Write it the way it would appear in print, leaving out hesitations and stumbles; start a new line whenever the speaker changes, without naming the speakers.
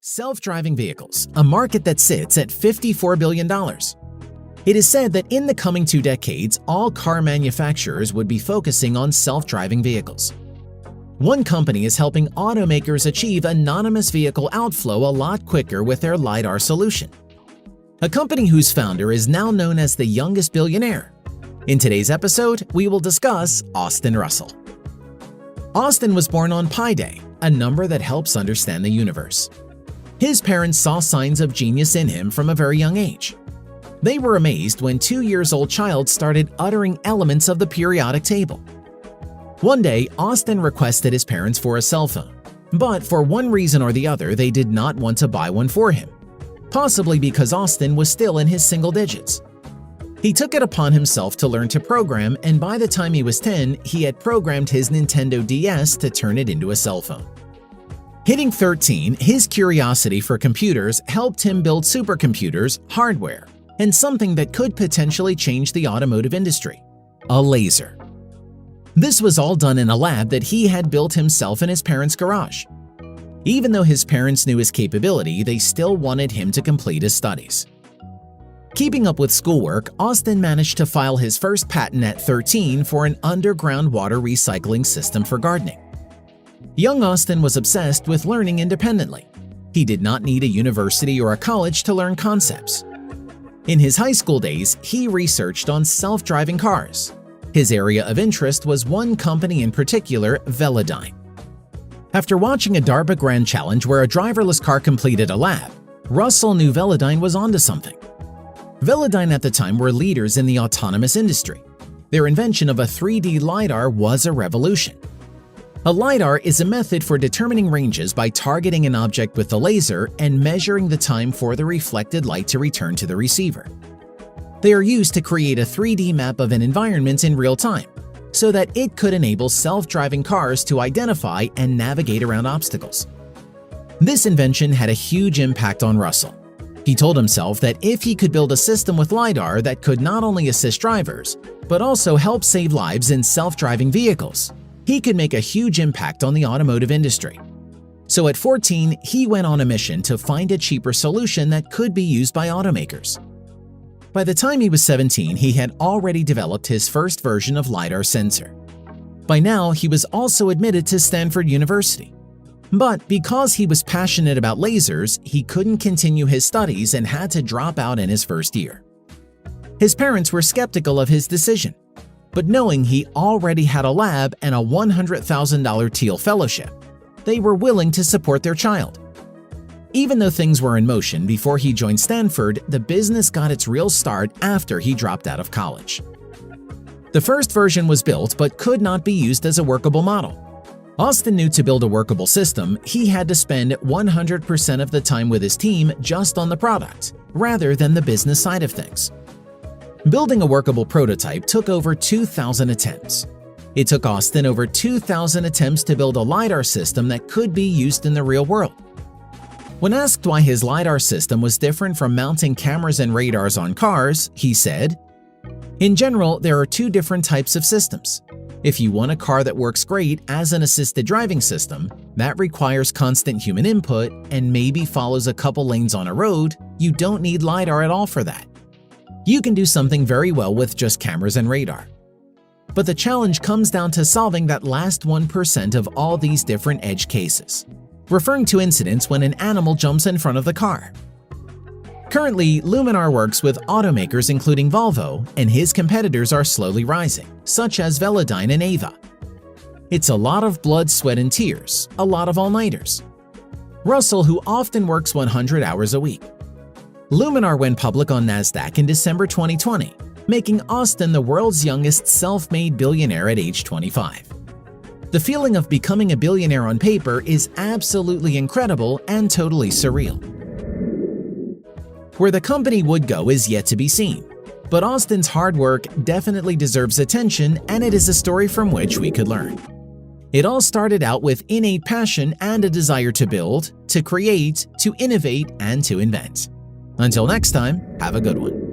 Self-driving vehicles, a market that sits at $54 billion. It is said that in the coming 2 decades, all car manufacturers would be focusing on self-driving vehicles. One company is helping automakers achieve anonymous vehicle outflow a lot quicker with their lidar solution. A company whose founder is now known as the youngest billionaire. In today's episode, we will discuss Austin Russell. Austin was born on Pi Day, a number that helps understand the universe. His parents saw signs of genius in him from a very young age. They were amazed when 2-year-old child started uttering elements of the periodic table. One day, Austin requested his parents for a cell phone, but for one reason or the other, they did not want to buy one for him, possibly because Austin was still in his single digits. He took it upon himself to learn to program, and by the time he was 10, he had programmed his Nintendo DS to turn it into a cell phone. Hitting 13, his curiosity for computers helped him build supercomputers, hardware, and something that could potentially change the automotive industry: a laser. This was all done in a lab that he had built himself in his parents' garage. Even though his parents knew his capability, they still wanted him to complete his studies. Keeping up with schoolwork, Austin managed to file his first patent at 13 for an underground water recycling system for gardening. Young Austin was obsessed with learning independently. He did not need a university or a college to learn concepts. In his high school days, he researched on self-driving cars. His area of interest was one company in particular, Velodyne. After watching a DARPA Grand Challenge where a driverless car completed a lap, Russell knew Velodyne was onto something. Velodyne at the time were leaders in the autonomous industry. Their invention of a 3D lidar was a revolution. A lidar is a method for determining ranges by targeting an object with a laser and measuring the time for the reflected light to return to the receiver. They are used to create a 3D map of an environment in real time, so that it could enable self-driving cars to identify and navigate around obstacles. This invention had a huge impact on Russell. He told himself that if he could build a system with lidar that could not only assist drivers, but also help save lives in self-driving vehicles, he could make a huge impact on the automotive industry. So at 14, he went on a mission to find a cheaper solution that could be used by automakers. By the time he was 17, he had already developed his first version of lidar sensor. By now, he was also admitted to Stanford University. But because he was passionate about lasers, he couldn't continue his studies and had to drop out in his first year. His parents were skeptical of his decision, but knowing he already had a lab and a $100,000 Teal Fellowship, they were willing to support their child. Even though things were in motion before he joined Stanford, the business got its real start after he dropped out of college. The first version was built but could not be used as a workable model. Austin knew to build a workable system, he had to spend 100% of the time with his team just on the product, rather than the business side of things. Building a workable prototype took over 2,000 attempts. It took Austin over 2,000 attempts to build a lidar system that could be used in the real world. When asked why his lidar system was different from mounting cameras and radars on cars, he said, "In general, there are 2 different types of systems. If you want a car that works great as an assisted driving system, that requires constant human input and maybe follows a couple lanes on a road, you don't need lidar at all for that. You can do something very well with just cameras and radar. But the challenge comes down to solving that last 1% of all these different edge cases," referring to incidents when an animal jumps in front of the car. Currently, Luminar works with automakers including Volvo, and his competitors are slowly rising, such as Velodyne and Ava. It's a lot of blood, sweat, and tears, a lot of all-nighters. Russell, who often works 100 hours a week. Luminar went public on NASDAQ in December 2020, making Austin the world's youngest self-made billionaire at age 25. The feeling of becoming a billionaire on paper is absolutely incredible and totally surreal. Where the company would go is yet to be seen, but Austin's hard work definitely deserves attention, and it is a story from which we could learn. It all started out with innate passion and a desire to build, to create, to innovate, and to invent. Until next time, have a good one.